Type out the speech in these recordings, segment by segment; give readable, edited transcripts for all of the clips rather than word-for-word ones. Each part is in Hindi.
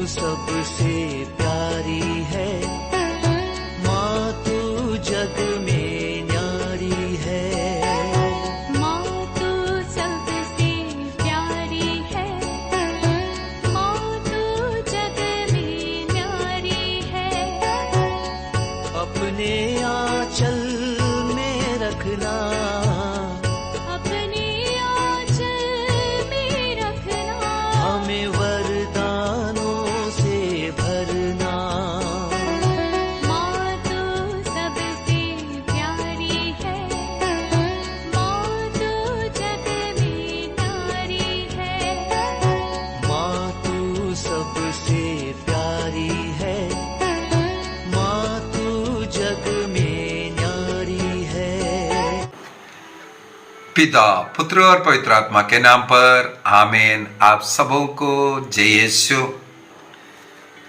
सबसे प्यारी है, माँ तू जग में न्यारी है। माँ तू सबसे प्यारी है, माँ तू जग में न्यारी है। अपने आंचल में रखना, अपने आंचल में रखना, हमें वरदानों से भरना। माँ तू सबसे प्यारी है, माँ तू जग में न्यारी है। माँ तू सबसे प्यारी है, माँ तू जग में न्यारी है। पिता, पुत्र और पवित्र आत्मा के नाम पर आमीन। आप सबों को जय यीशु।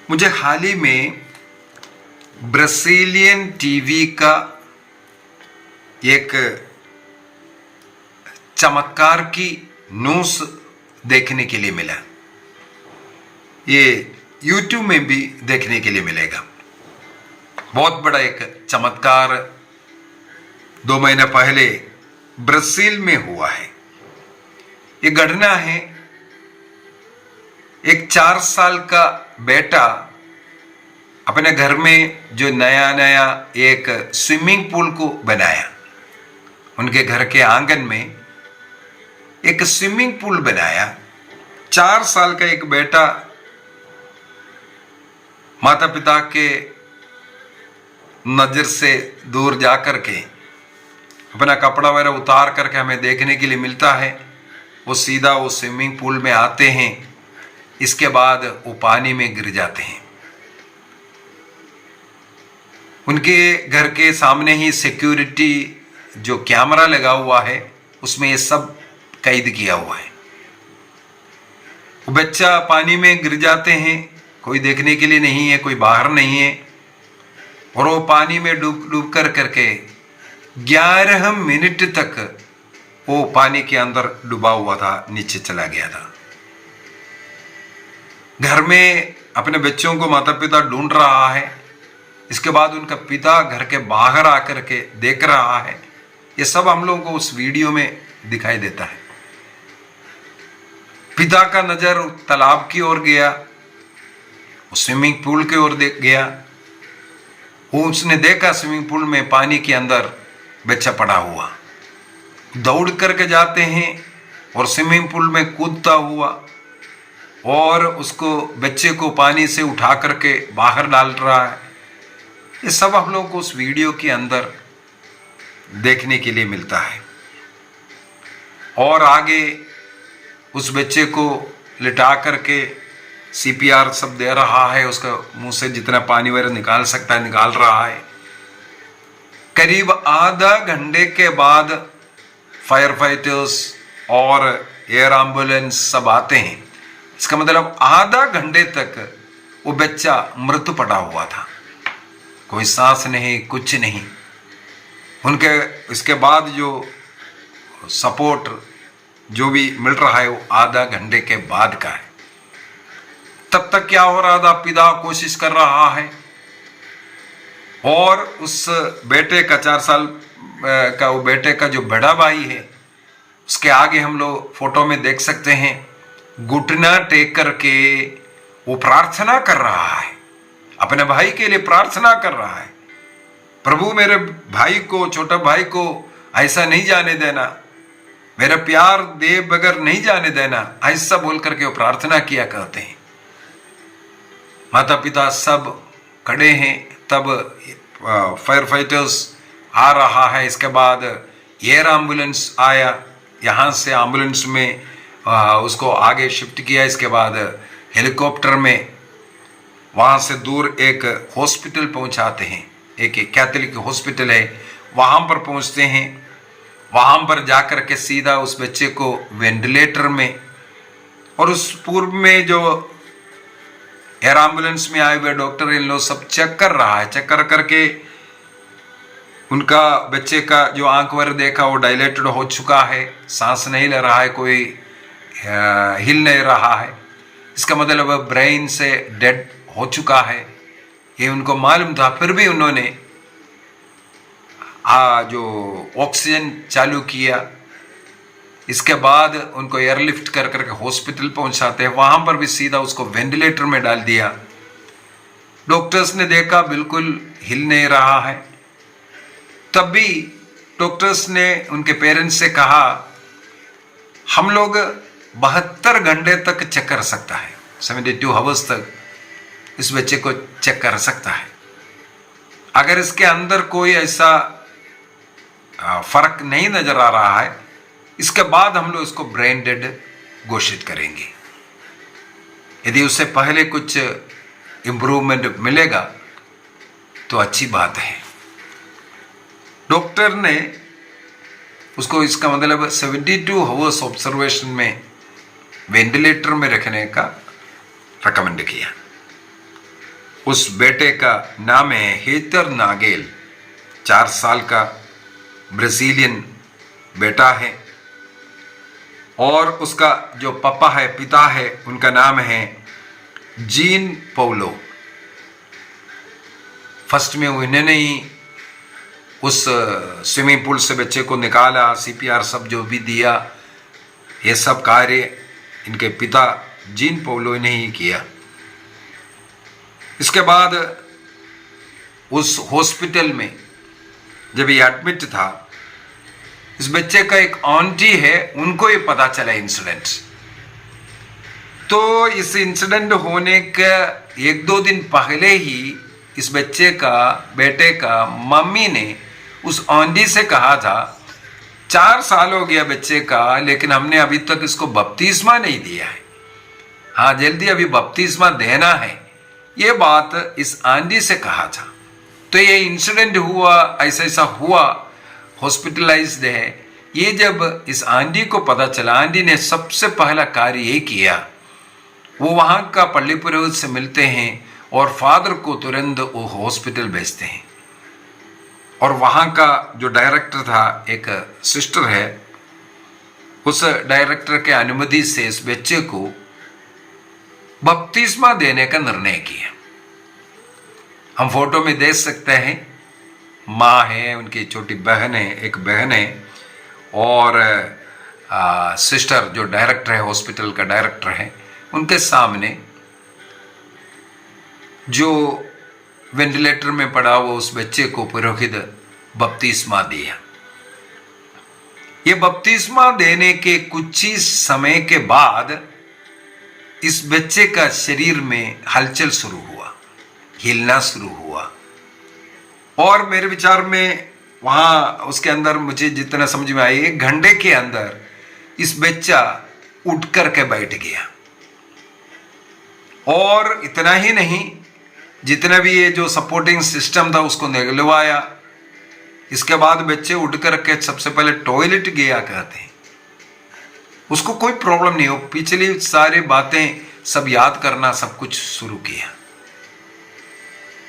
मुझे हाल ही में ब्राजीलियन टीवी का एक चमत्कार की न्यूज़ देखने के लिए मिला। ये YouTube में भी देखने के लिए मिलेगा। बहुत बड़ा एक चमत्कार 2 महीने पहले ब्राजील में हुआ है। ये घटना है, एक 4 साल का बेटा अपने घर में जो नया नया एक स्विमिंग पूल को बनाया। उनके घर के आंगन में एक स्विमिंग पूल बनाया। 4 साल का एक बेटा माता पिता के नजर से दूर जा करके अपना कपड़ा वगैरह उतार करके हमें देखने के लिए मिलता है। वो सीधा वो स्विमिंग पूल में आते हैं, इसके बाद वो पानी में गिर जाते हैं। उनके घर के सामने ही सिक्योरिटी जो कैमरा लगा हुआ है उसमें ये सब कैद किया हुआ है। वो बच्चा पानी में गिर जाते हैं, कोई देखने के लिए नहीं है, कोई बाहर नहीं है, और वो पानी में डूब कर करके 11 मिनट तक वो पानी के अंदर डूबा हुआ था, नीचे चला गया था। घर में अपने बच्चों को माता पिता ढूंढ रहा है। इसके बाद उनका पिता घर के बाहर आकर के देख रहा है। ये सब हम लोगों को उस वीडियो में दिखाई देता है। पिता का नजर तालाब की ओर गया, स्विमिंग पूल की ओर गया। वो उसने देखा स्विमिंग पूल में पानी के अंदर बच्चा पड़ा हुआ। दौड़ करके जाते हैं और स्विमिंग पूल में कूदता हुआ और उसको बच्चे को पानी से उठा करके बाहर डाल रहा है। ये सब हम लोग को उस वीडियो के अंदर देखने के लिए मिलता है। और आगे उस बच्चे को लिटा करके CPR सब दे रहा है, उसका मुंह से जितना पानी वगैरह निकाल सकता है निकाल रहा है। करीब आधा घंटे के बाद फायर फाइटर्स और एयर एम्बुलेंस सब आते हैं। इसका मतलब आधा घंटे तक वो बच्चा मृत पड़ा हुआ था, कोई सांस नहीं, कुछ नहीं। उनके इसके बाद जो सपोर्ट जो भी मिल रहा है वो आधा घंटे के बाद का है। तब तक क्या हो रहा था, पिता कोशिश कर रहा है और उस बेटे का 4 साल का वो बेटे का जो बड़ा भाई है उसके आगे हम लोग फोटो में देख सकते हैं, घुटना टेक करके वो प्रार्थना कर रहा है, अपने भाई के लिए प्रार्थना कर रहा है। प्रभु मेरे भाई को, छोटा भाई को ऐसा नहीं जाने देना, मेरा प्यार दे बगैर नहीं जाने देना, ऐसा बोल करके वो प्रार्थना किया करते हैं। माता पिता सब खड़े हैं। तब फायर फाइटर्स आ रहा है। इसके बाद एयर एम्बुलेंस आया, यहाँ से एम्बुलेंस में उसको आगे शिफ्ट किया। इसके बाद हेलीकॉप्टर में वहाँ से दूर एक हॉस्पिटल पहुँचाते हैं, एक कैथोलिक हॉस्पिटल है, वहाँ पर पहुँचते हैं। वहाँ पर जाकर के सीधा उस बच्चे को वेंटिलेटर में, और उस पूर्व में जो एयर एम्बुलेंस में आए हुए डॉक्टर इन लोग सब चेक कर रहा है। चेक कर करके उनका बच्चे का जो आंख वर देखा वो डायलेटेड हो चुका है, सांस नहीं ले रहा है, कोई हिल नहीं रहा है। इसका मतलब ब्रेन से डेड हो चुका है, ये उनको मालूम था। फिर भी उन्होंने जो ऑक्सीजन चालू किया, इसके बाद उनको एयरलिफ्ट कर करके हॉस्पिटल पहुंचाते हैं। वहां पर भी सीधा उसको वेंटिलेटर में डाल दिया। डॉक्टर्स ने देखा बिल्कुल हिल नहीं रहा है। तब भी डॉक्टर्स ने उनके पेरेंट्स से कहा, हम लोग 72 घंटे तक चेक कर सकता है, 72 आवर्स तक इस बच्चे को चेक कर सकता है। अगर इसके अंदर कोई ऐसा फर्क नहीं नजर आ रहा है, इसके बाद हम लोग इसको ब्रेन डेड घोषित करेंगे। यदि उससे पहले कुछ इंप्रूवमेंट मिलेगा तो अच्छी बात है। डॉक्टर ने उसको, इसका मतलब 72 आवर्स ऑब्जर्वेशन में वेंटिलेटर में रखने का रिकमेंड किया। उस बेटे का नाम है हेतर नागेल, 4 साल का ब्राजीलियन बेटा है। और उसका जो पापा है, पिता है, उनका नाम है जीन पौलो। फर्स्ट में उन्होंने ही उस स्विमिंग पूल से बच्चे को निकाला, सीपीआर सब जो भी दिया, ये सब कार्य इनके पिता जीन पौलो ने ही किया। इसके बाद उस हॉस्पिटल में जब ये एडमिट था, इस बच्चे का एक आंटी है, उनको ये पता चला इंसिडेंट। तो इस इंसिडेंट होने का 1-2 दिन पहले ही इस बच्चे का, बेटे का मम्मी ने उस आंटी से कहा था, 4 साल हो गया बच्चे का, लेकिन हमने अभी तक इसको बपतिस्मा नहीं दिया है, हाँ जल्दी अभी बपतिस्मा देना है। ये बात इस आंटी से कहा था। तो ये इंसिडेंट हुआ, ऐसा हुआ, हॉस्पिटलाइज्ड है। ये जब इस आंटी को पता चला, आंटी ने सबसे पहला कार्य ये किया, वो वहाँ का पल्ली पुरोहित से मिलते हैं और फादर को तुरंत वो हॉस्पिटल भेजते हैं। और वहाँ का जो डायरेक्टर था, एक सिस्टर है, उस डायरेक्टर के अनुमति से इस बच्चे को बपतिस्मा देने का निर्णय किया। हम फोटो में देख सकते हैं, माँ है, उनकी छोटी बहन है, एक बहन है, और सिस्टर जो डायरेक्टर है, हॉस्पिटल का डायरेक्टर है, उनके सामने जो वेंटिलेटर में पड़ा हुआ उस बच्चे को पुरोहित बपतिस्मा दिया। ये बपतिस्मा देने के कुछ ही समय के बाद इस बच्चे का शरीर में हलचल शुरू हुआ, हिलना शुरू हुआ। और मेरे विचार में वहाँ उसके अंदर मुझे जितना समझ में आया, 1 घंटे के अंदर इस बच्चा उठ करके बैठ गया। और इतना ही नहीं, जितना भी ये जो सपोर्टिंग सिस्टम था उसको निगलवाया। इसके बाद बच्चे उठ करके सबसे पहले टॉयलेट गया कहते हैं। उसको कोई प्रॉब्लम नहीं हो, पिछली सारी बातें सब याद करना, सब कुछ शुरू किया।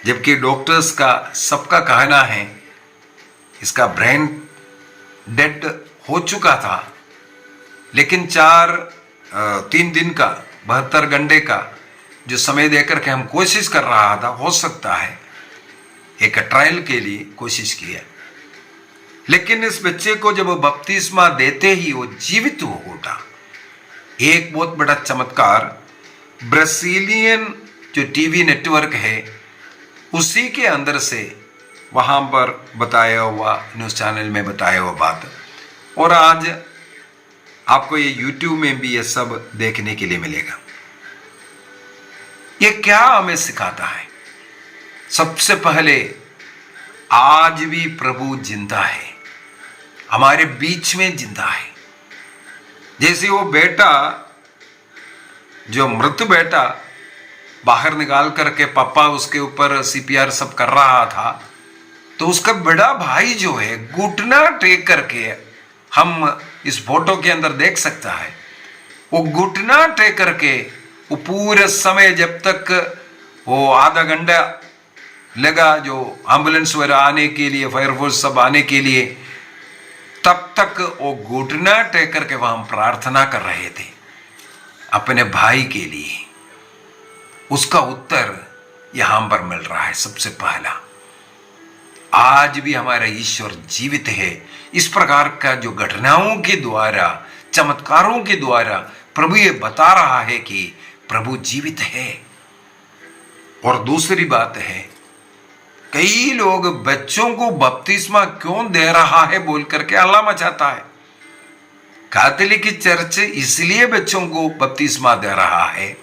जबकि डॉक्टर्स का सबका कहना है इसका ब्रेन डेड हो चुका था, लेकिन 3 दिन का 72 घंटे का जो समय देकर के हम कोशिश कर रहा था, हो सकता है एक ट्रायल के लिए कोशिश किया। लेकिन इस बच्चे को जब बपतिस्मा देते ही वो जीवित हो उठा। एक बहुत बड़ा चमत्कार, ब्राजीलियन जो टीवी नेटवर्क है उसी के अंदर से वहां पर बताया हुआ, न्यूज़ चैनल में बताया हुआ बात, और आज आपको ये यूट्यूब में भी ये सब देखने के लिए मिलेगा। ये क्या हमें सिखाता है? सबसे पहले आज भी प्रभु जिंदा है, हमारे बीच में जिंदा है। जैसे वो बेटा, जो मृत बेटा बाहर निकाल करके पापा उसके ऊपर सीपीआर सब कर रहा था, तो उसका बड़ा भाई जो है घुटना टेक करके, हम इस फोटो के अंदर देख सकता है, वो घुटना टेक करके वो पूरे समय, जब तक वो आधा घंटा लगा जो एम्बुलेंस वगैरह आने के लिए, फायरफोर्स सब आने के लिए, तब तक वो घुटना टेक करके वहां प्रार्थना कर रहे थे अपने भाई के लिए। उसका उत्तर यहां पर मिल रहा है। सबसे पहला, आज भी हमारा ईश्वर जीवित है। इस प्रकार का जो घटनाओं के द्वारा, चमत्कारों के द्वारा प्रभु ये बता रहा है कि प्रभु जीवित है। और दूसरी बात है, कई लोग बच्चों को बपतिस्मा क्यों दे रहा है बोल करके हल्ला मचाता है। कैथोलिक चर्च इसलिए बच्चों को बपतिस्मा दे रहा है,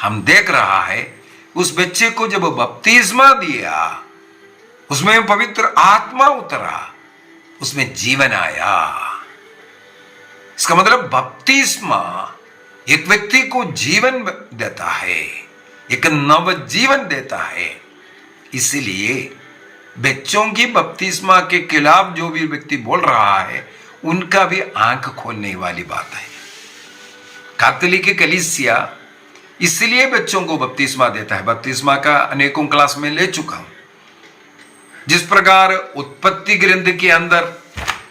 हम देख रहा है उस बच्चे को जब बपतिस्मा दिया, उसमें पवित्र आत्मा उतरा, उसमें जीवन आया। इसका मतलब बपतिस्मा एक व्यक्ति को जीवन देता है, एक नव जीवन देता है। इसलिए बच्चों की बपतिस्मा के खिलाफ जो भी व्यक्ति बोल रहा है, उनका भी आंख खोलने वाली बात है। कैथोलिक कलीसिया इसलिए बच्चों को बपतिस्मा देता है। बपतिस्मा का अनेकों क्लास में ले चुका हूं। जिस प्रकार उत्पत्ति ग्रंथ के अंदर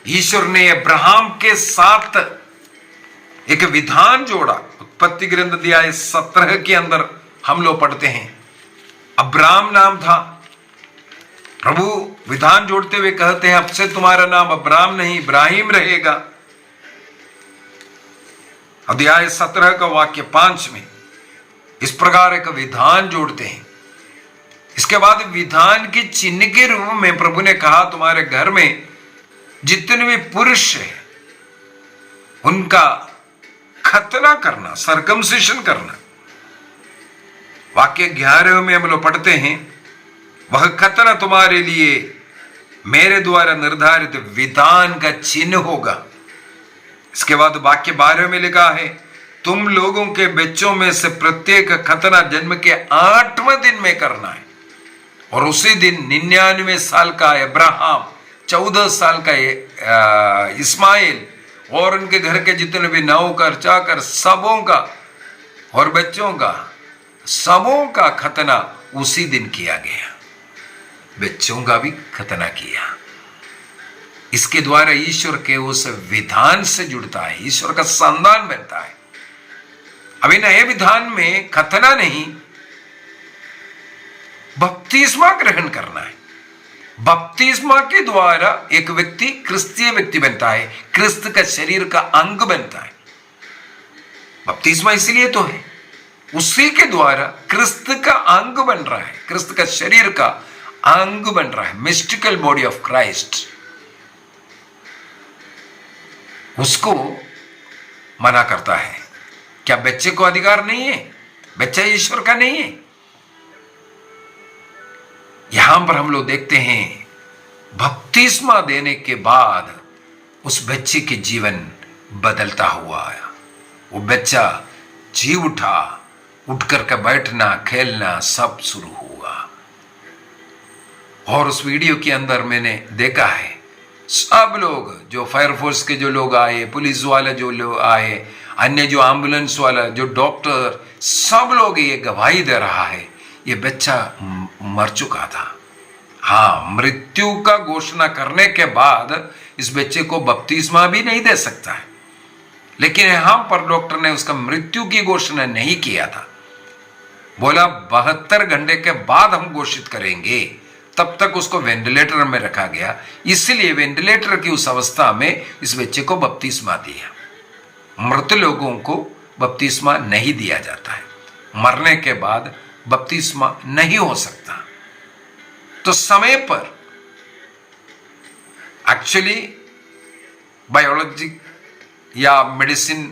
ईश्वर ने अब्राहम के साथ एक विधान जोड़ा। उत्पत्ति ग्रंथ अध्याय 17 के अंदर हम लोग पढ़ते हैं, अब्राम नाम था। प्रभु विधान जोड़ते हुए कहते हैं, अब से तुम्हारा नाम अब्राम नहीं इब्राहिम रहेगा। अध्याय 17 का वाक्य 5 में इस प्रकार एक विधान जोड़ते हैं। इसके बाद विधान के चिन्ह के रूप में प्रभु ने कहा, तुम्हारे घर में जितने भी पुरुष हैं उनका खतना करना, सर्कमसिशन करना। वाक्य 11 में हम लोग पढ़ते हैं, वह खतना तुम्हारे लिए मेरे द्वारा निर्धारित विधान का चिन्ह होगा। इसके बाद वाक्य 12 में लिखा है, तुम लोगों के बच्चों में से प्रत्येक खतना जन्म के 8वें दिन में करना है। और उसी दिन 99 साल का अब्राहम, 14 साल का इस्माइल और उनके घर के जितने भी नौकर चाकर सबों का और बच्चों का सबों का खतना उसी दिन किया गया। बच्चों का भी खतना किया। इसके द्वारा ईश्वर के उस विधान से जुड़ता है, ईश्वर का संतान बनता है। अभी नए विधान में खतना नहीं, बपतिस्मा ग्रहण करना है। बपतिस्मा के द्वारा एक व्यक्ति क्रिस्तीय व्यक्ति बनता है, क्रिस्त का शरीर का अंग बनता है। बपतिस्मा इसलिए तो है, उसी के द्वारा क्रिस्त का अंग बन रहा है, क्रिस्त का शरीर का अंग बन रहा है, मिस्टिकल बॉडी ऑफ क्राइस्ट। उसको मना करता है। क्या बच्चे को अधिकार नहीं है? बच्चा ईश्वर का नहीं है? यहां पर हम लोग देखते हैं, बपतिस्मा देने के बाद उस बच्चे के जीवन बदलता हुआ आया। वो बच्चा जी उठा, उठ करके बैठना, खेलना सब शुरू हुआ। और उस वीडियो के अंदर मैंने देखा है, सब लोग जो फायरफोर्स के जो लोग आए, पुलिस वाले जो लोग आए, अन्य जो एम्बुलेंस वाला, जो डॉक्टर, सब लोग ये गवाही दे रहा है, ये बच्चा मर चुका था। हाँ, मृत्यु का घोषणा करने के बाद इस बच्चे को बपतिस्मा भी नहीं दे सकता है, लेकिन यहां पर डॉक्टर ने उसका मृत्यु की घोषणा नहीं किया था। बोला 72 घंटे के बाद हम घोषित करेंगे। तब तक उसको वेंटिलेटर में रखा गया, इसलिए वेंटिलेटर की उस अवस्था में इस बच्चे को बपतिस्मा दिया। मृत लोगों को बपतिस्मा नहीं दिया जाता है, मरने के बाद बपतिस्मा नहीं हो सकता। तो समय पर एक्चुअली बायोलॉजी या मेडिसिन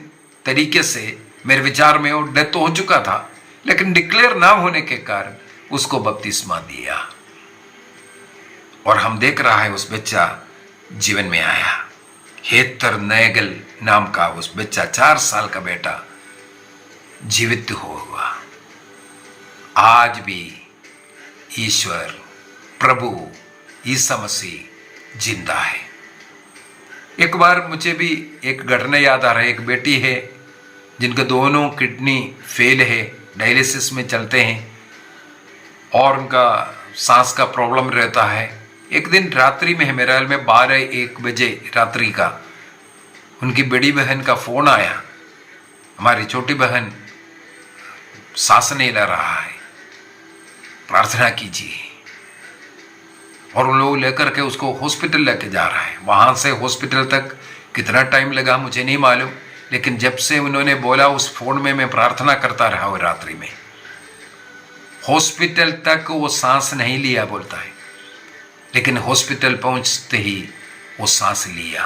तरीके से मेरे विचार में वो डेथ हो चुका था, लेकिन डिक्लेयर ना होने के कारण उसको बपतिस्मा दिया। और हम देख रहा है उस बच्चा जीवन में आया। हेतर नैगल नाम का उस बच्चा, 4 साल का बेटा जीवित हुआ। आज भी ईश्वर प्रभु ईसा मसीह जिंदा है। एक बार मुझे भी एक घटना याद आ रहा है। एक बेटी है जिनके दोनों किडनी फेल है, डायलिसिस में चलते हैं और उनका सांस का प्रॉब्लम रहता है। एक दिन रात्रि में है, मेरे ख्याल में 12-1 बजे रात्रि का, उनकी बड़ी बहन का फोन आया। हमारी छोटी बहन सांस नहीं ले रहा है, प्रार्थना कीजिए। और उन लोग लेकर के उसको हॉस्पिटल लेके जा रहा है। वहां से हॉस्पिटल तक कितना टाइम लगा मुझे नहीं मालूम, लेकिन जब से उन्होंने बोला उस फोन में मैं प्रार्थना करता रहा वो रात्रि में। हॉस्पिटल तक वो सांस नहीं लिया बोलता है, लेकिन हॉस्पिटल पहुंचते ही वो सांस लिया।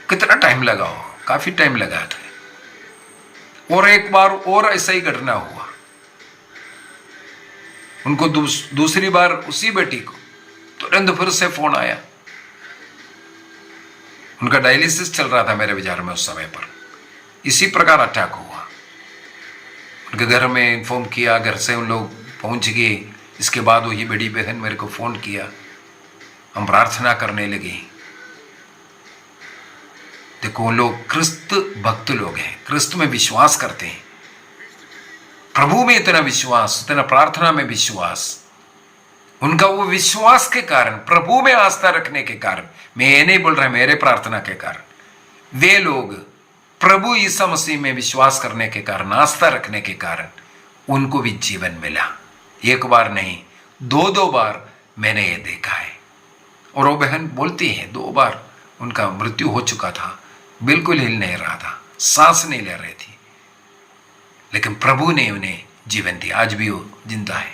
कितना टाइम लगा हो, काफी टाइम लगा था। और एक बार और ऐसा ही घटना हुआ, उनको दूसरी बार उसी बेटी को तुरंत फिर से फोन आया। उनका डायलिसिस चल रहा था मेरे विचार में उस समय पर। इसी प्रकार अटैक हुआ। उनके घर में इन्फॉर्म किया, घर से उन लोग पहुंच गए। इसके बाद वही बड़ी बहन मेरे को फोन किया, हम प्रार्थना करने लगे। देखो उन लोग क्रिस्त भक्त लोग हैं, क्रिस्त में विश्वास करते हैं, प्रभु में इतना विश्वास, इतना प्रार्थना में विश्वास। उनका वो विश्वास के कारण, प्रभु में आस्था रखने के कारण, मैं ये नहीं बोल रहा मेरे प्रार्थना के कारण, वे लोग प्रभु ईसा मसीह में विश्वास करने के कारण, आस्था रखने के कारण उनको भी जीवन मिला। एक बार नहीं, दो बार मैंने ये देखा है। और वो बहन बोलती है 2 बार उनका मृत्यु हो चुका था, बिल्कुल हिल नहीं रहा था, सांस नहीं ले रही थी, लेकिन प्रभु ने उन्हें जीवन दिया। आज भी वो जिंदा है।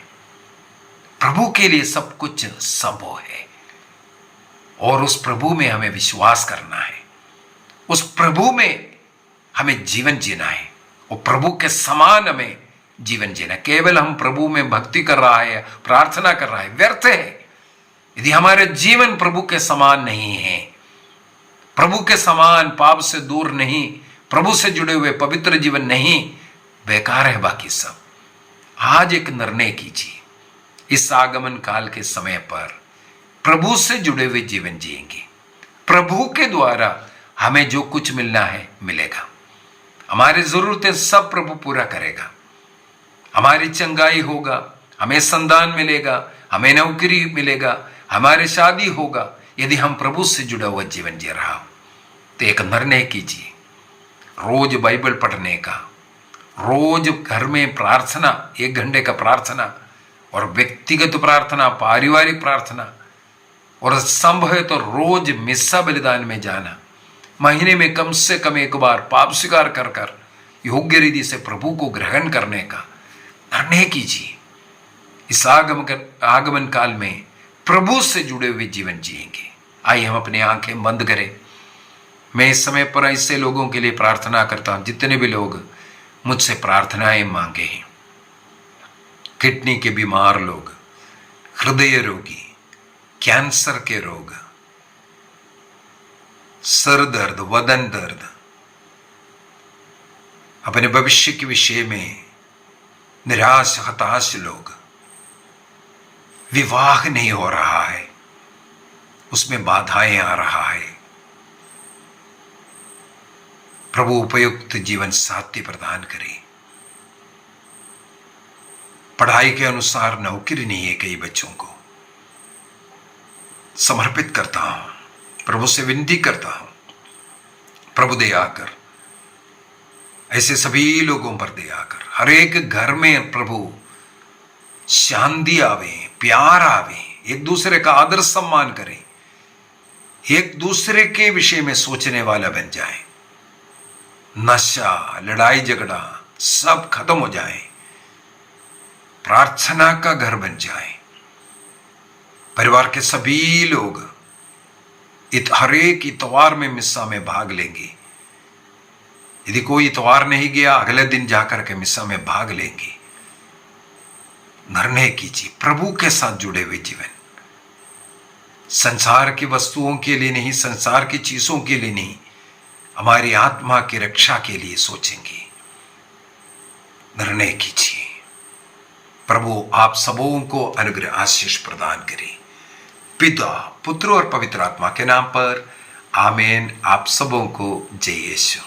प्रभु के लिए सब कुछ संभव है, और उस प्रभु में हमें विश्वास करना है, उस प्रभु में हमें जीवन जीना है, और प्रभु के समान हमें जीवन जीना। केवल हम प्रभु में भक्ति कर रहा है, प्रार्थना कर रहा है, व्यर्थ है यदि हमारे जीवन प्रभु के समान नहीं है, प्रभु के समान पाप से दूर नहीं, प्रभु से जुड़े हुए पवित्र जीवन नहीं, बेकार है बाकी सब। आज एक निर्णय कीजिए, इस आगमन काल के समय पर प्रभु से जुड़े हुए जीवन जिएंगे। प्रभु के द्वारा हमें जो कुछ मिलना है मिलेगा। हमारी जरूरतें सब प्रभु पूरा करेगा। हमारी चंगाई होगा, हमें संतान मिलेगा, हमें नौकरी मिलेगा, हमारी शादी होगा, यदि हम प्रभु से जुड़ा हुआ जीवन जी रहा हो। तो एक निर्णय कीजिए, रोज बाइबल पढ़ने का, रोज घर में प्रार्थना, 1 घंटे का प्रार्थना, और व्यक्तिगत प्रार्थना, पारिवारिक प्रार्थना, और संभव है तो रोज मिस्सा बलिदान में जाना। महीने में कम से कम 1 बार पाप स्वीकार कर कर योग्य रीति से प्रभु को ग्रहण करने का निर्णय कीजिए। इस आगमन काल में प्रभु से जुड़े हुए जीवन जिएंगे। आइए हम अपनी आंखें बंद करें। मैं इस समय पर ऐसे लोगों के लिए प्रार्थना करता हूं, जितने भी लोग मुझसे प्रार्थनाएं मांगे हैं। किडनी के बीमार लोग, हृदय रोगी, कैंसर के रोग, सर दर्द, वदन दर्द, अपने भविष्य के विषय में निराश हताश लोग, विवाह नहीं हो रहा है, उसमें बाधाएं आ रहा है, प्रभु उपयुक्त जीवन साथी प्रदान करे। पढ़ाई के अनुसार नौकरी नहीं है कई बच्चों को, समर्पित करता हूं, प्रभु से विनती करता हूं, प्रभु दया कर, ऐसे सभी लोगों पर दया कर। हर एक घर में प्रभु शांति आवे, प्यार आवे, एक दूसरे का आदर सम्मान करें, एक दूसरे के विषय में सोचने वाला बन जाए। नशा, लड़ाई झगड़ा सब खत्म हो जाए, प्रार्थना का घर बन जाए। परिवार के सभी लोग हर एक इतवार में मिस्सा में भाग लेंगे। यदि कोई इतवार नहीं गया, अगले दिन जाकर के मिस्सा में भाग लेंगे। निर्णय कीजिए, प्रभु के साथ जुड़े हुए जीवन, संसार की वस्तुओं के लिए नहीं, संसार की चीजों के लिए नहीं, हमारी आत्मा की रक्षा के लिए सोचेंगे। निर्णय कीजिए। प्रभु आप सबों को अनुग्रह आशीष प्रदान करे। पिता, पुत्र और पवित्र आत्मा के नाम पर आमीन। आप सबों को जय यीशु।